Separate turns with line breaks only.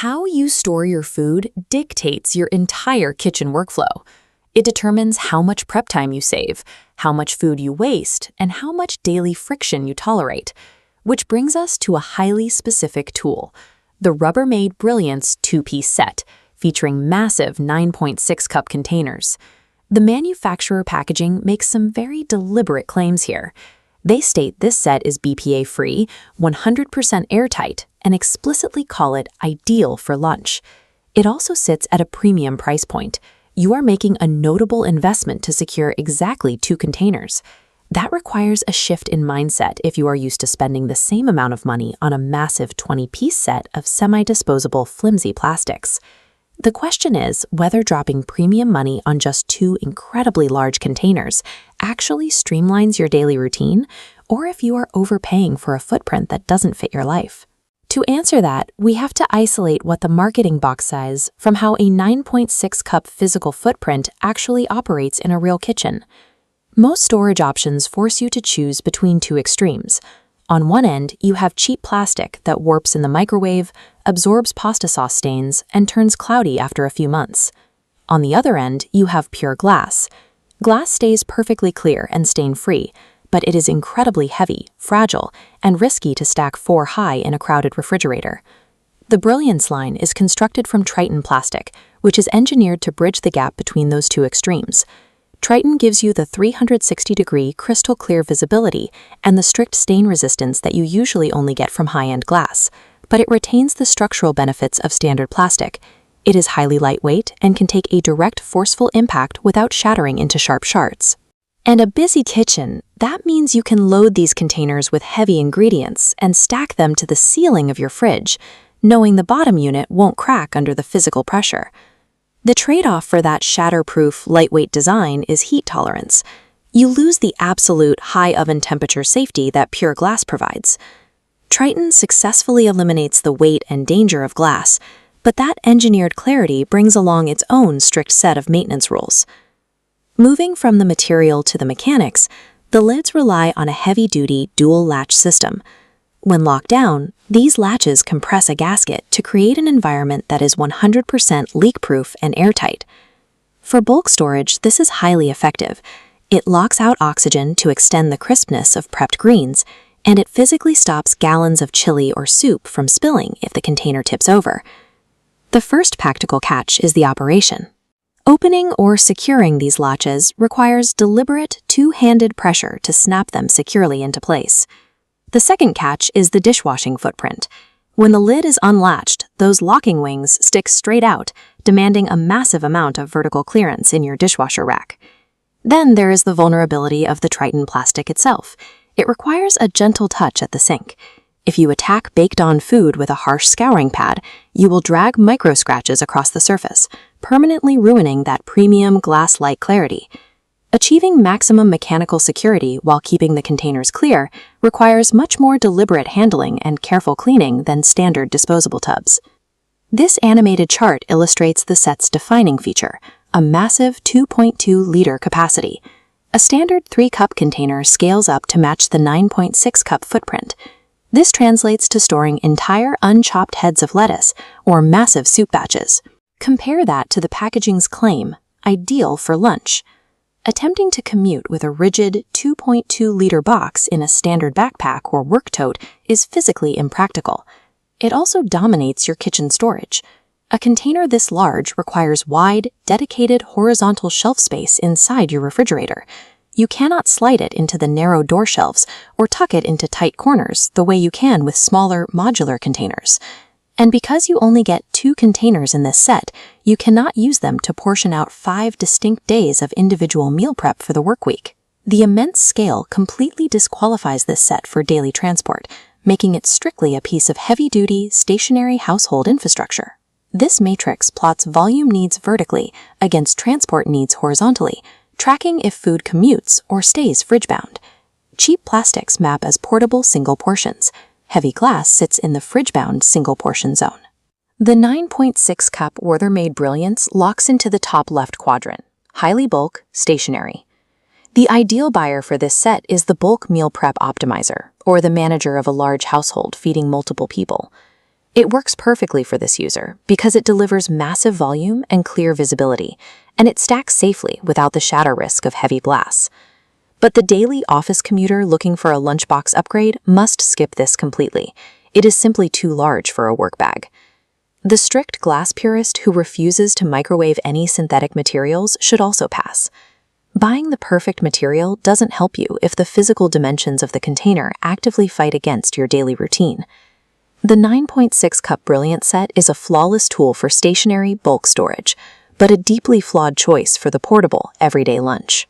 How you store your food dictates your entire kitchen workflow. It determines how much prep time you save, how much food you waste, and how much daily friction you tolerate. Which brings us to a highly specific tool, the Rubbermaid Brilliance 2-piece set, featuring massive 9.6-cup containers. The manufacturer packaging makes some very deliberate claims here. They state this set is BPA-free, 100% airtight, and explicitly call it ideal for lunch. It also sits at a premium price point. You are making a notable investment to secure exactly 2 containers. That requires a shift in mindset if you are used to spending the same amount of money on a massive 20-piece set of semi-disposable flimsy plastics. The question is whether dropping premium money on just 2 incredibly large containers actually streamlines your daily routine, or if you are overpaying for a footprint that doesn't fit your life. To answer that, we have to isolate what the marketing box says from how a 9.6-cup physical footprint actually operates in a real kitchen. Most storage options force you to choose between 2 extremes. On one end, you have cheap plastic that warps in the microwave, absorbs pasta sauce stains, and turns cloudy after a few months. On the other end, you have pure glass. Glass stays perfectly clear and stain-free, but it is incredibly heavy, fragile, and risky to stack 4 high in a crowded refrigerator. The Brilliance line is constructed from Triton plastic, which is engineered to bridge the gap between those 2 extremes. Triton gives you the 360-degree crystal clear visibility and the strict stain resistance that you usually only get from high-end glass, but it retains the structural benefits of standard plastic. It is highly lightweight and can take a direct, forceful impact without shattering into sharp shards. And a busy kitchen, that means you can load these containers with heavy ingredients and stack them to the ceiling of your fridge, knowing the bottom unit won't crack under the physical pressure. The trade-off for that shatterproof, lightweight design is heat tolerance. You lose the absolute high oven temperature safety that pure glass provides. Triton successfully eliminates the weight and danger of glass, but that engineered clarity brings along its own strict set of maintenance rules. Moving from the material to the mechanics, the lids rely on a heavy-duty dual-latch system. When locked down, these latches compress a gasket to create an environment that is 100% leak-proof and airtight. For bulk storage, this is highly effective. It locks out oxygen to extend the crispness of prepped greens, and it physically stops gallons of chili or soup from spilling if the container tips over. The first practical catch is the operation. Opening or securing these latches requires deliberate, 2-handed pressure to snap them securely into place. The second catch is the dishwashing footprint. When the lid is unlatched, those locking wings stick straight out, demanding a massive amount of vertical clearance in your dishwasher rack. Then there is the vulnerability of the Triton plastic itself. It requires a gentle touch at the sink. If you attack baked-on food with a harsh scouring pad, you will drag micro-scratches across the surface, permanently ruining that premium glass-like clarity. Achieving maximum mechanical security while keeping the containers clear requires much more deliberate handling and careful cleaning than standard disposable tubs. This animated chart illustrates the set's defining feature, a massive 2.2-liter capacity. A standard 3-cup container scales up to match the 9.6-cup footprint. This translates to storing entire unchopped heads of lettuce or massive soup batches. Compare that to the packaging's claim, ideal for lunch. Attempting to commute with a rigid 2.2-liter box in a standard backpack or work tote is physically impractical. It also dominates your kitchen storage. A container this large requires wide, dedicated horizontal shelf space inside your refrigerator. You cannot slide it into the narrow door shelves or tuck it into tight corners the way you can with smaller, modular containers. And because you only get 2 containers in this set, you cannot use them to portion out 5 distinct days of individual meal prep for the work week. The immense scale completely disqualifies this set for daily transport, making it strictly a piece of heavy-duty, stationary household infrastructure. This matrix plots volume needs vertically against transport needs horizontally, tracking if food commutes or stays fridge-bound. Cheap plastics map as portable single portions. Heavy glass sits in the fridge-bound single-portion zone. The 9.6-cup Rubbermaid Brilliance locks into the top left quadrant, highly bulk, stationary. The ideal buyer for this set is the bulk meal prep optimizer, or the manager of a large household feeding multiple people. It works perfectly for this user because it delivers massive volume and clear visibility, and it stacks safely without the shatter risk of heavy blasts. But the daily office commuter looking for a lunchbox upgrade must skip this completely. It is simply too large for a work bag. The strict glass purist who refuses to microwave any synthetic materials should also pass. Buying the perfect material doesn't help you if the physical dimensions of the container actively fight against your daily routine. The 9.6 cup Brilliance set is a flawless tool for stationary bulk storage, but a deeply flawed choice for the portable, everyday lunch.